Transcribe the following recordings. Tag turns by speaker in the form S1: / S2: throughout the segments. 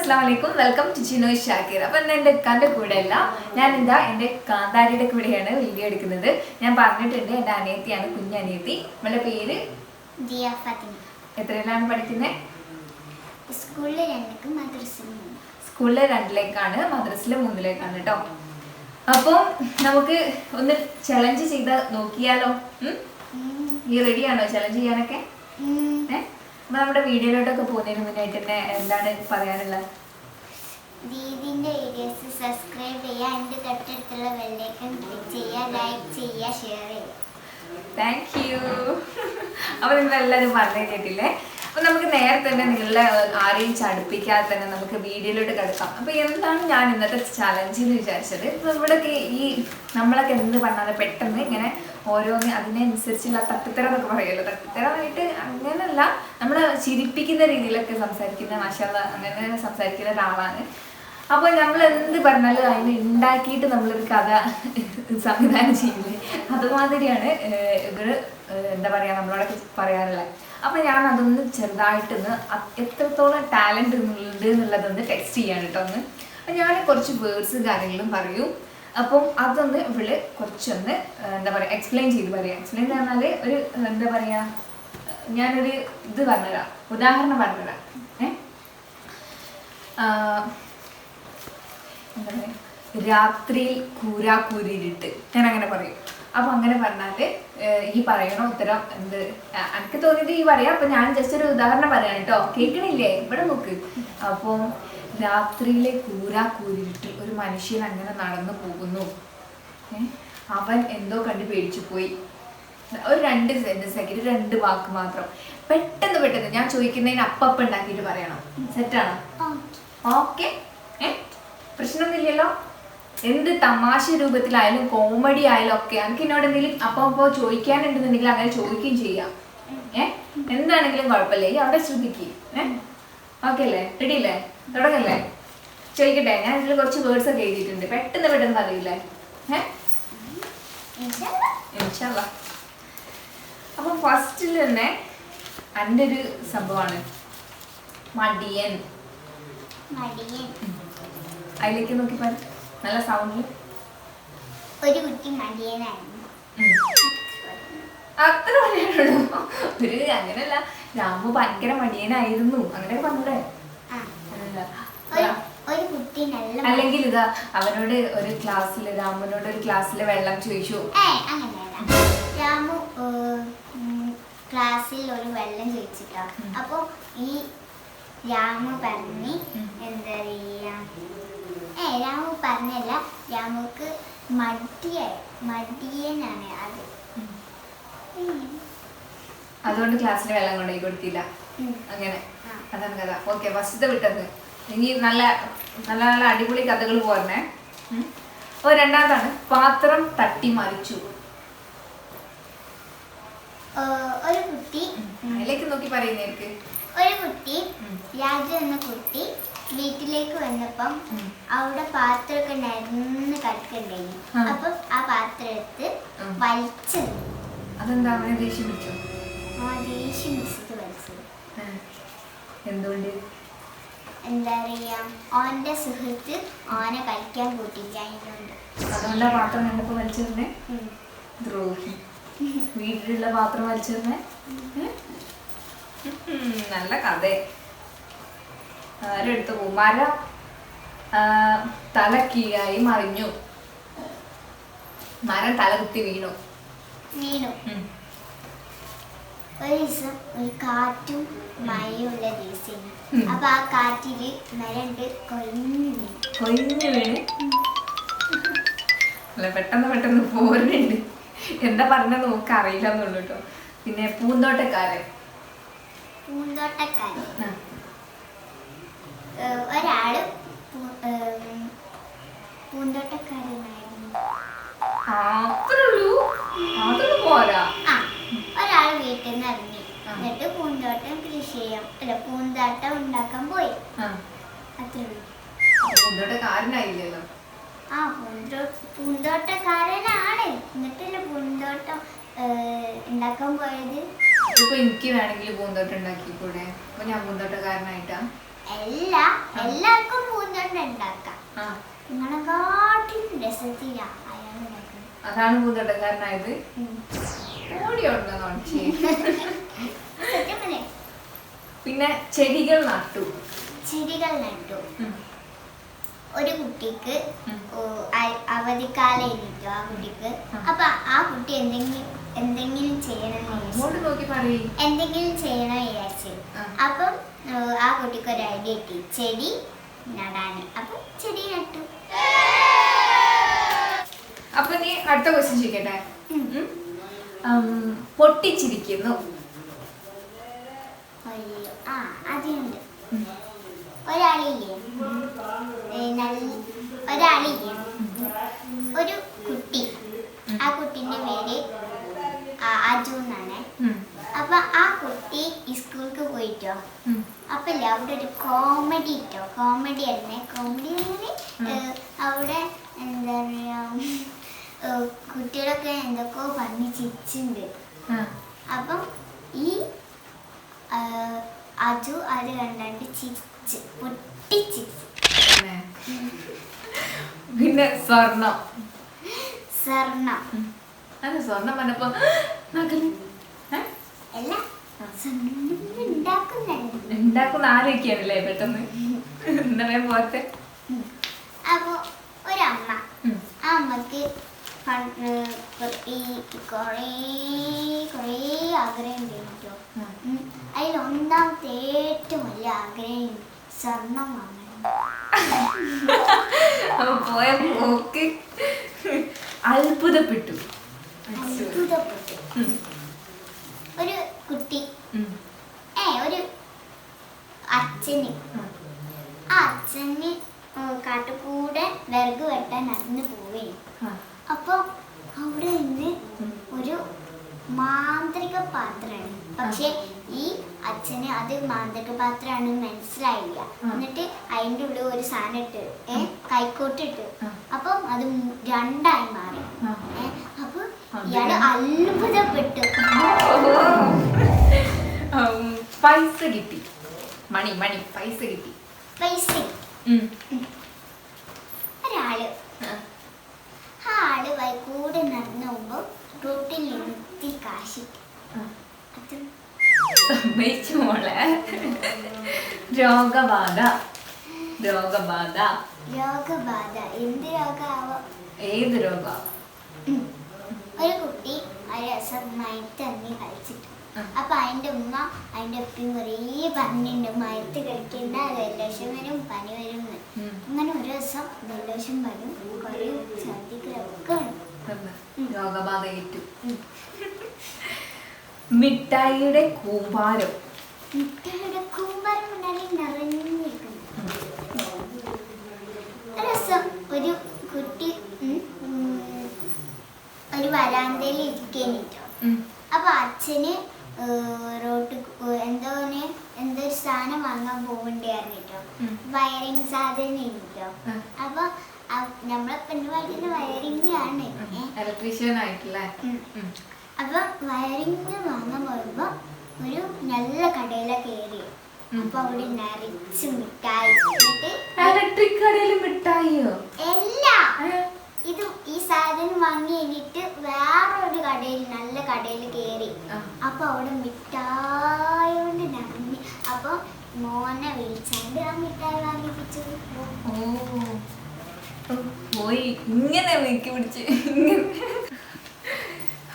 S1: അസ്സലാമലൈക്കും welcome to Chinoy Shakir. അപ്പം ഇന്ന് എൻ്റെ ഇക്കാൻ്റെ കൂടെ അല്ല, ഞാൻ എന്താ എൻ്റെ കാന്താരിയുടെ കൂടെയാണ് വീഡിയോ എടുക്കുന്നത്. ഞാൻ പറഞ്ഞിട്ടുണ്ട് എൻ്റെ അനിയത്തിയാണ്, കുഞ്ഞനിയത്തി. നമ്മളുടെ പേര്
S2: ദിയ ഫാത്തിമ.
S1: എത്രയിലാണ് പഠിക്കുന്നത്?
S2: സ്കൂളിൽ 2ലേക്ക് മദ്രസയിൽ 3.
S1: സ്കൂളിൽ 2ലേക്കാണ്, മദ്രസയിൽ 3ലേക്കാണ് കേട്ടോ. അപ്പം നമുക്ക് ഒന്ന് ചലഞ്ച് ചെയ്ത് നോക്കിയാലോ? നീ റെഡിയാണോ ചലഞ്ച് ചെയ്യാനൊക്കെ? അപ്പൊ നമ്മുടെ വീഡിയോയിലോട്ടൊക്കെ പോകുന്നതിന് മുന്നായിട്ട് തന്നെ എന്താണ് പറയാനുള്ളത്?
S2: ദീദിന്റെ വീഡിയോസ് സബ്സ്ക്രൈബ് ചെയ്യുക, എൻ്റെ തൊട്ടടുത്തുള്ള ബെല്ലൈക്കൺ ക്ലിക്ക് ചെയ്യുക, ലൈക്ക് ചെയ്യുക, ഷെയർ ചെയ്യുക.
S1: Thank you. അപ്പോൾ നിങ്ങളെല്ലാവരും പറഞ്ഞു കേട്ടില്ലേ? അപ്പോൾ നമുക്ക് നേരത്തെ തന്നെ നിങ്ങളുടെ ആരെയും ചടുപ്പിക്കാതെ തന്നെ നമുക്ക് വീഡിയോയിലോട്ട് കിടക്കാം. അപ്പോൾ എന്താണ് ഞാൻ ഇന്നത്തെ ചലഞ്ച് എന്ന് വിചാരിച്ചത്, ഇവിടെയൊക്കെ നമ്മളൊക്കെ എന്ത് പറഞ്ഞാലും പെട്ടെന്ന് ഇങ്ങനെ ഓരോന്ന് അതിനനുസരിച്ചുള്ള തട്ടിത്തരം എന്നൊക്കെ പറയുമല്ലോ, തട്ടിത്തരമായിട്ട് അങ്ങനെയല്ല, നമ്മൾ ചിരിപ്പിക്കുന്ന രീതിയിലൊക്കെ സംസാരിക്കുന്ന മാഷാള്ള അങ്ങനെ സംസാരിക്കുന്ന ഒരാളാണ്. അപ്പോൾ നമ്മൾ എന്ത് പറഞ്ഞാലും അതിന് ഉണ്ടാക്കിയിട്ട് നമ്മളൊരു കഥ സംവിധാനം ചെയ്യില്ലേ, അതുമാതിരിയാണ് ഇവർ എന്താ പറയുക നമ്മളോടൊക്കെ പറയാറുള്ളത്. അപ്പോൾ ഞാൻ അതൊന്ന് ചെറുതായിട്ടൊന്ന് എത്രത്തോളം ടാലൻറ്റ് ഉണ്ട് എന്നുള്ളതൊന്ന് ടെസ്റ്റ് ചെയ്യാണ് കേട്ടോ ഒന്ന്. അപ്പം ഞാൻ കുറച്ച് വേർഡ്സ് കാര്യങ്ങളും പറയും. അപ്പം അതൊന്ന് ഇവിടെ കുറച്ചൊന്ന് എന്താ പറയുക എക്സ്പ്ലെയിൻ ചെയ്ത് പറയാം. എക്സ്പ്ലെയിൻ എന്ന് പറഞ്ഞാൽ ഒരു എന്താ പറയുക, ഞാനൊരു ഇത് പറഞ്ഞുതരാം, ഉദാഹരണം പറഞ്ഞുതരാം. എന്താ പറയുക, രാത്രിയിൽ കൂരാക്കൂരിട്ട് ഞാൻ അങ്ങനെ പറയും. അപ്പം അങ്ങനെ പറഞ്ഞാൽ ഈ പറയണ ഉത്തരം എന്ത് എനിക്ക് തോന്നിയത് ഈ പറയാം. അപ്പം ഞാൻ ജസ്റ്റ് ഒരു ഉദാഹരണം പറയാം കേട്ടോ, കേൾക്കണില്ലേ? ഇവിടെ നോക്ക്. അപ്പം രാത്രിയിലെ കൂരാക്കൂരിട്ട് ഒരു മനുഷ്യൻ അങ്ങനെ നടന്നു പോകുന്നു, അവൻ എന്തോ കണ്ട് പേടിച്ചു പോയി. ഒരു 2 സെക്കൻഡ് 2 വാക്ക് മാത്രം, പെട്ടെന്ന് ഞാൻ ചോദിക്കുന്നതിന് അപ്പം ഉണ്ടാക്കിയിട്ട് പറയണം. സെറ്റാണോ? ഓക്കെ, പ്രശ്നമൊന്നുമില്ലല്ലോ. എന്ത് തമാശ രൂപത്തിലായാലും കോമഡി ആയാലും ഒക്കെ എനിക്ക് എന്നോട് എന്തെങ്കിലും അപ്പോൾ ചോദിക്കാനുണ്ടെന്നുണ്ടെങ്കിൽ അങ്ങനെ ചോദിക്കുകയും ചെയ്യാം. എന്താണെങ്കിലും കുഴപ്പമില്ല, ഈ അവിടെ ശ്രദ്ധിക്കും. ഓക്കെ അല്ലേ? റെഡി അല്ലേ? തുടങ്ങല്ലേ? ചോദിക്കട്ടെ. ഞാൻ ഇതിൽ കുറച്ച് വേർഡ്സ് ഒക്കെ എഴുതിയിട്ടുണ്ട്, പെട്ടെന്ന് അറിയില്ലേ? ഇൻഷാല്ലാ. അപ്പം ഫസ്റ്റിൽ തന്നെ എൻ്റെ ഒരു സംഭവമാണ് മടിയൻ. അതിലേക്ക് നോക്കി പറ, നല്ല സൗണ്ടിൽ.
S2: ഒരു കുട്ടി മടിയനായിരുന്നു.
S1: അത്ര മടിയാണോ? ഒരു അങ്ങനെയല്ല, രാമു ഭയങ്കര മടിയനായിരുന്നു അങ്ങനെയൊക്കെ പറഞ്ഞൂടെ?
S2: ഒരു കുട്ടി നല്ല,
S1: അല്ലെങ്കിൽ ഇതാ അവനോട് ഒരു ക്ലാസ്സിൽ, രാമുനോട് ഒരു ക്ലാസ്സിൽ വെള്ളം ചോദിച്ചു.
S2: അങ്ങനെയല്ല, രാമു ക്ലാസ്സിൽ ഒരു വെള്ളം ചോദിച്ചിട്ടോ. അപ്പൊ ഈ രാമു പറഞ്ഞ് എന്താ പറയാ, രാമു പറഞ്ഞല്ല, രാമുക്ക് മടിയനാണ് അത്.
S1: അതുകൊണ്ട് ക്ലാസ്സിൽ വെള്ളം കൊണ്ടുപോയി കൊടുത്തില്ല. അങ്ങനെ അതാണ് കഥ. ഓക്കെ, ഫസ്റ്റത്തെ വിട്ടത്. ഇനി നല്ല നല്ല നല്ല അടിപൊളി കഥകൾ പോരണേ. രണ്ടാമതാണ് പാത്രം തട്ടി മറിച്ചു.
S2: ഒരു കുട്ടി,
S1: അതിലേക്ക് നോക്കി പറയുന്നേർക്ക്.
S2: ഒരു കുട്ടി, രാജു എന്ന കുട്ടി വീട്ടിലേക്ക് വന്നപ്പം അവിടെ പാത്രമൊക്കെ നിരന്ന് കിടക്കണ്ടായി. അപ്പൊ ആ പാത്രം എടുത്ത് വലിച്ചത്.
S1: അതെന്താ അങ്ങനെ ദേഷ്യം പിടിച്ചോ?
S2: ദേഷ്യം പിടിച്ചിട്ട് വലിച്ചത്.
S1: എന്തുകൊണ്ട്?
S2: എന്താ പറയാ, ഓന്റെ സുഹൃത്ത് ഓനെ കളിക്കാൻ കൂട്ടിക്കായതുകൊണ്ട്.
S1: അതുകൊണ്ടാ പാത്രം കണ്ടപ്പോ വലിച്ചെറിഞ്ഞേ? ദ്രോഹി. വീട്ടിലുള്ള പാത്രം വലിച്ചെറിഞ്ഞേ? നല്ല കഥ. ആരെടുത്ത് പോകും? മരം തല കീഴായി മറിഞ്ഞു. മരം തല കുത്തി വീണു.
S2: ഒരു ദിവസം ഒരു കാറ്റും മഴയുള്ള ദിവസം. അപ്പൊ ആ കാറ്റില് മരണ്ട് കൊഴിഞ്ഞു
S1: വീണ്. അല്ല, പെട്ടെന്ന് പോരുന്നുണ്ട്. എന്താ പറഞ്ഞ നോക്ക് അറിയില്ല എന്നുള്ളൂ കേട്ടോ. പിന്നെ പൂന്തോട്ടക്കാരൻ.
S2: ഒരാള് പൂന്തോട്ടക്കാരനായിരുന്നു. ഒരാള് വീട്ടിൽ നിന്ന് ഇറങ്ങി, എന്നിട്ട് പൂന്തോട്ടം കൃഷി ചെയ്യാം, പൂന്തോട്ടം ഉണ്ടാക്കാൻ പോയി. അത്രേ ഉള്ളൂ.
S1: പൂന്തോട്ടക്കാരനായില്ലല്ലോ.
S2: പൂന്തോട്ടക്കാരനാണ്, എന്നിട്ടല്ലേ പൂന്തോട്ടം ഉണ്ടാക്കാൻ പോയത്.
S1: ഇപ്പൊ എനിക്ക് വേണമെങ്കിൽ പൂന്തോട്ടം ഉണ്ടാക്കിക്കൂടെ? അപ്പൊ ഞാൻ പൂന്തോട്ടക്കാരനായിട്ടാ?
S2: എല്ലാവർക്കും പൂന്തോട്ടം ഉണ്ടാക്കാം.
S1: ആ
S2: നിങ്ങളെക്കാട്ടിലും രസത്തിലാ അയാൾ ഉണ്ടാക്കുന്നത്.
S1: അതാണ് പൂന്തോട്ടക്കാരനായത്. ഓടിയുണ്ടോ
S2: സത്യം പറഞ്ഞേ.
S1: പിന്നെ ചെടികൾ നട്ടു.
S2: ഒരു കുട്ടിക്ക് അവധിക്കാലം ഇരിക്കും ആ കുട്ടിക്ക്. അപ്പൊ ആ കുട്ടി എന്തെങ്കിലും ചെയ്യണം വിചാരിച്ചു. അപ്പം ആ കുട്ടിക്ക് ഒരു ഐഡിയ കിട്ടി, ചെടി നടാന്. അപ്പൊ ചെടി നട്ടു.
S1: അപ്പൊ നീ അടുത്ത ക്വസ്റ്റ്യൻ ചോദിക്കട്ടെ. പൊട്ടിച്ചിരിക്കുന്നു.
S2: അയ്യോ, അതിനുണ്ട്. ഒരാളില്ലേ, ഒരു കുട്ടി. ആ കുട്ടീന്റെ പേര് അജു എന്നാണ്. അപ്പൊ ആ കുട്ടി സ്കൂൾക്ക് പോയിട്ടോ. അപ്പല്ലേ അവിടെ ഒരു കോമഡി ആയിരുന്നേ. അവിടെ എന്താ പറയാ, കുട്ടികളൊക്കെ എന്തൊക്കെയോ പറഞ്ഞ് ചിരിച്ചുണ്ട്. അപ്പം ഈ അജു അത് കണ്ടാണ്ട് പൊട്ടിച്ചിരിച്ചു.
S1: പിന്നെ സ്വർണം പറഞ്ഞപ്പോ ഉണ്ടാക്കുന്ന ആരൊക്കെയാണല്ലേ പെട്ടെന്ന് എന്താ പറയാൻ പോത്തെ.
S2: അപ്പൊ ഒരമ്മ, ആ അമ്മക്ക് കൊറേ ആഗ്രഹം ഉണ്ടായിട്ടോ. അതിൽ ഒന്നാമത്തെ ഏറ്റവും വലിയ ആഗ്രഹം സ്വർണം വാങ്ങണം.
S1: പോയ പോക്ക് അത്ഭുതപ്പെട്ടു.
S2: ഒരു കുട്ടി, ഒരു അച്ഛന്, ആ അച്ഛന് കാട്ടുകൂടെ വിറക് വെട്ടാൻ നടന്ന് പോവേ. അപ്പൊ അവിടെ നിന്ന് ഒരു മാന്ത്രിക പാത്രമാണ്. പക്ഷെ ഈ അച്ഛന് അത് മാന്ത്രിക പാത്രമാണ് മനസ്സിലായില്ല. എന്നിട്ട് അതിൻ്റെ ഉള്ളിൽ ഒരു സാധനം ഇട്ട്, കൈക്കോട്ടിട്ട്. അപ്പം അത് രണ്ടായി മാറി. അപ്പൊ ഇയാള് അത്ഭുതപ്പെട്ടു.
S1: പൈസ കിട്ടി. പൈസ കിട്ടി.
S2: ഒരാള് കൂടെ നടന്നു പോകുമ്പോ റോട്ടിൽ നിർത്തി കാശി.
S1: സമ്മതിച്ചു മോളെ. രോഗബാധ.
S2: എന്ത് രോഗാവോ?
S1: ഏത് രോഗം?
S2: ഒരു കുട്ടി ഒരു ദിവസം മയത്തങ്ങി കളിച്ചിട്ടു. അപ്പൊ അതിന്റെ ഉമ്മ അതിന്റെ ഒപ്പം കുറേ പറഞ്ഞിട്ടുണ്ട്, മയത്ത് കളിക്കുന്ന ജലദോഷം വരും, പനി വരും. അങ്ങനെ ഒരു ദിവസം ജലദോഷം വരും, കുറേ ഛർദിക്കലൊക്കെ വരും.
S1: രോഗബാധ ഏറ്റു. മിഠായിയുടെ കൂമ്പാരം.
S2: നിറഞ്ഞിരിക്കുന്നു. ഒരു ദിവസം ഒരു കുട്ടി ഒരു വരാന്തയിൽ ഇരിക്കേനിട്ടോ. അപ്പൊ അച്ഛന് എന്തോ ഒരു സാധനം വാങ്ങാൻ പോകണ്ടായിരുന്നിട്ടോ. വയറിങ് സാധനം ഇട്ടോ. അപ്പൊ നമ്മളെ പെണ്ണുപാട്ടിന്റെ വയറിങ് ആണ്,
S1: ഇലക്ട്രീഷ്യൻ ആയിട്ടില്ലേ.
S2: അപ്പൊ വയറിങ് വാങ്ങാൻ പോകുമ്പോ ഒരു നല്ല കടയിലെ കയറി. അപ്പൊ അവിടെ നിറച്ച് മിഠായി.
S1: ഇലക്ട്രിക് കടയിൽ മിഠായിയോ?
S2: എല്ലാം ഈ സാധനം വാങ്ങി കഴിഞ്ഞിട്ട് വേറൊരു നല്ല കടയിൽ കയറി. അപ്പൊ അവിടെ മിഠായി കൊണ്ട് നിറഞ്ഞ്. അപ്പൊ മോനെ വിളിച്ചാണ്ട് ആ മിഠായി വാങ്ങിപ്പിച്ചു.
S1: പോയി ഇങ്ങനെ വീക്കി പിടിച്ച്.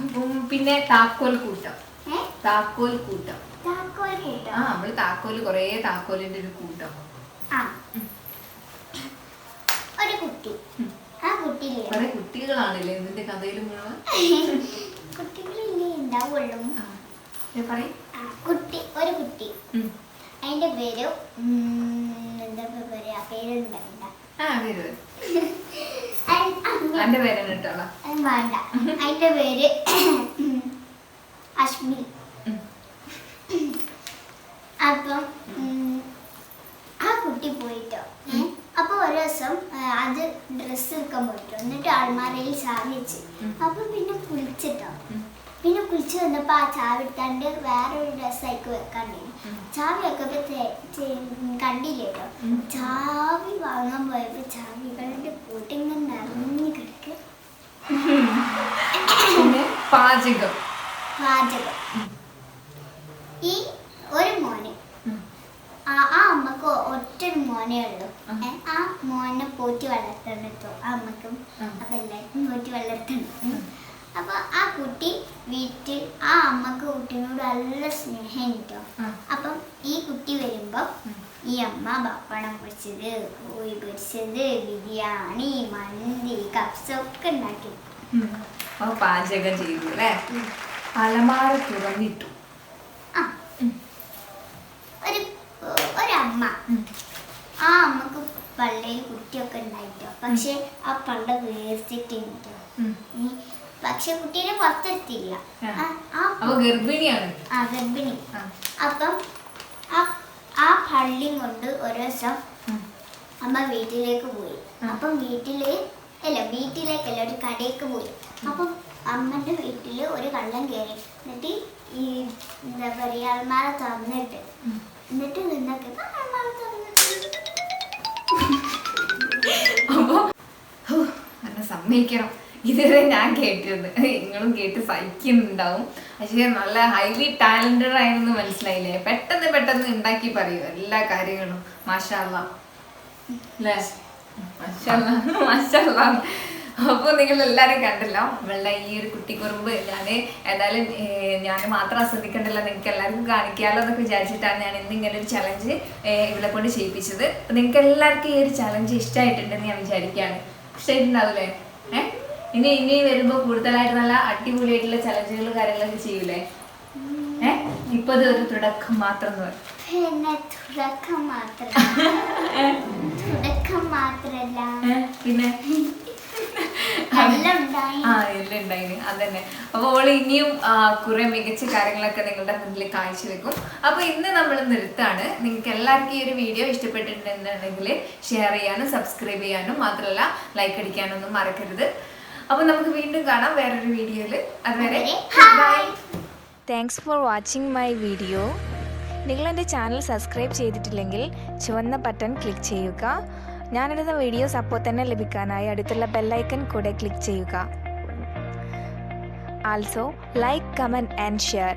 S1: അപ്പം പിന്നെ താക്കോൽ കൂട്ടം. നമ്മള് താക്കോല്, കൊറേ താക്കോലിന്റെ ഒരു കൂട്ടം.
S2: ഒരു കുട്ടി, ആ കുട്ടിയില്ലേ,
S1: കൊറേ കുട്ടികളാണല്ലേ ഇതിന്റെ കഥയിൽ മുഴുവൻ.
S2: കുട്ടികളില്ലേ ഉണ്ടാവുള്ളൂ. ഒരു കുട്ടി, അതിന്റെ പേര് എന്താ പറയാ, പേരുണ്ടായില്ല.
S1: എന്റെ പേരാണ് കേട്ടോളാം.
S2: വേണ്ട, അതിന്റെ പേര് അശ്മിൽ. അപ്പം ആ കുട്ടി പോയിട്ടോ. അപ്പൊ ഒരു ദിവസം അത് ഡ്രസ്സ് എടുക്കാൻ പോയിട്ടോ. എന്നിട്ട് ആൾമാരയിൽ സാധിച്ചു. അപ്പൊ പിന്നെ കുളിച്ചിട്ടോ. പിന്നെ കുളിച്ച് വന്നപ്പോ ആ ചാവി എടുത്താണ്ട് വേറൊരു ഡ്രസ്സായിക്ക് വെക്കാണ്ടിരുന്നു. ചാവി വെക്കുമ്പോ കണ്ടില്ലേ കേട്ടോ, ചാവി വാങ്ങാൻ പോയപ്പോ ചാവികളുടെ കൂട്ടിങ്ങനെ നിറഞ്ഞു കിടക്കുക.
S1: പാചകം
S2: ഈ ഒരു മോനെ, ആ അമ്മക്ക് ഒറ്റൊരു മോനേ ഉള്ളൂ. ആ മോനെ പോറ്റി വളർത്തണോ ആ അമ്മക്കും അപ്പൊ എല്ലാവർക്കും പോറ്റി വളർത്തണം. അപ്പൊ ആ കുട്ടി വീട്ടിൽ ആ അമ്മക്ക് കുട്ടീനോട് നല്ല സ്നേഹം കിട്ടോ. അപ്പം ഈ കുട്ടി വരുമ്പോ ഈ അമ്മ പപ്പടം പൊരിച്ചത്, കോഴി പൊരിച്ചത്, ബിരിയാണി, മന്തി, കപ്സ് ഒക്കെ ഉണ്ടാക്കി
S1: പാചകം ചെയ്തു അല്ലേ. അലമാര തുറന്നിട്ടു.
S2: ഒരമ്മ, ആ അമ്മക്ക് പള്ളയിൽ കുട്ടിയൊക്കെ ഉണ്ടായിട്ടോ. പക്ഷെ ആ പള്ള വേർത്തിട്ടോ. പക്ഷെ കുട്ടീനെ പുറത്തെടുത്തില്ല.
S1: ഗർഭിണിയാണ്.
S2: ഗർഭിണി. അപ്പം ആ പള്ളിയും കൊണ്ട് ഒരു ദിവസം അമ്മ വീട്ടിലേക്ക് പോയി. അപ്പം വീട്ടിലേക്കല്ല, ഒരു കടയിലേക്ക് പോയി. അപ്പം അമ്മന്റെ വീട്ടില് ഒരു കള്ളൻ കയറി. എന്നിട്ട് ഈ എന്താ പറയാ അൽമാര തുറന്നിട്ട്, എന്നിട്ട് നിന്നൊക്കെ അൽമാര തുറന്നിട്ട്
S1: അപ്പൊ സമ്മതിക്കണം, ഇതുവരെ ഞാൻ കേട്ടിരുന്നു, നിങ്ങളും കേട്ട് സഹിക്കുന്നുണ്ടാവും. പക്ഷേ നല്ല ഹൈലി ടാലന്റഡ് ആയെന്ന് മനസ്സിലായില്ലേ. പെട്ടെന്ന് ഉണ്ടാക്കി പറയൂ എല്ലാ കാര്യങ്ങളും. മാഷാ അല്ലാ അല്ലേ, മാഷാ അല്ലാ. അപ്പോൾ നിങ്ങൾ എല്ലാവരും കണ്ടല്ലോ നമ്മളുടെ ഈ ഒരു കുട്ടിക്കുറുമ്പ്. ഞാൻ മാത്രം ആസ്വദിക്കണ്ടല്ലോ, നിങ്ങൾക്ക് എല്ലാവർക്കും കാണിക്കാമല്ലോ എന്നൊക്കെ വിചാരിച്ചിട്ടാണ് ഞാൻ ഇന്ന് ഇങ്ങനെ ഒരു ചലഞ്ച് ഇവിടെ കൊണ്ട് ചെയ്യിപ്പിച്ചത്. അപ്പം നിങ്ങൾക്ക് എല്ലാവർക്കും ഈ ഒരു ചലഞ്ച് ഇഷ്ടമായിട്ടുണ്ടെന്ന് ഞാൻ വിചാരിക്കുകയാണ്. ഇഷ്ടമായിട്ടുണ്ടാവില്ലേ? ഇനി വരുമ്പോൾ കൂടുതലായിട്ട് നല്ല അടിപൊളിയായിട്ടുള്ള ചലഞ്ചുകൾ കാര്യങ്ങളൊക്കെ ചെയ്യൂലേ? ഇപ്പൊ ഇത് ഒരു തുടക്കം മാത്രം എന്ന് പറയും. പിന്നെ എല്ലാം ഉണ്ടായിന് അതന്നെ. അപ്പോൾ ഓള് ഇനിയും കുറെ മികച്ച കാര്യങ്ങളൊക്കെ നിങ്ങളുടെ മുന്നിൽ കാഴ്ചവെക്കും. അപ്പൊ ഇന്ന് നമ്മൾ നിർത്താണ്. നിങ്ങൾക്ക് എല്ലാവർക്കും ഈ ഒരു വീഡിയോ ഇഷ്ടപ്പെട്ടിട്ടുണ്ടെന്നുണ്ടെങ്കിൽ ഷെയർ ചെയ്യാനും സബ്സ്ക്രൈബ് ചെയ്യാനും മാത്രമല്ല ലൈക്ക് അടിക്കാനൊന്നും മറക്കരുത്. അപ്പൊ നമുക്ക് വീണ്ടും കാണാം വേറൊരു വീഡിയോയില്. അതുവരെ bye.
S3: Thanks for watching my video. നിങ്ങൾ എൻ്റെ ചാനൽ സബ്സ്ക്രൈബ് ചെയ്തിട്ടില്ലെങ്കിൽ ചുവന്ന ബട്ടൺ ക്ലിക്ക് ചെയ്യുക. ഞാനിടുന്ന വീഡിയോസ് അപ്പോൾ തന്നെ ലഭിക്കാനായി അടുത്തുള്ള ബെല്ലൈക്കൺ കൂടെ ക്ലിക്ക് ചെയ്യുക. Also like, comment and share.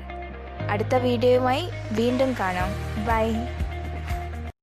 S3: അടുത്ത വീഡിയോയുമായി വീണ്ടും കാണാം. ബൈ.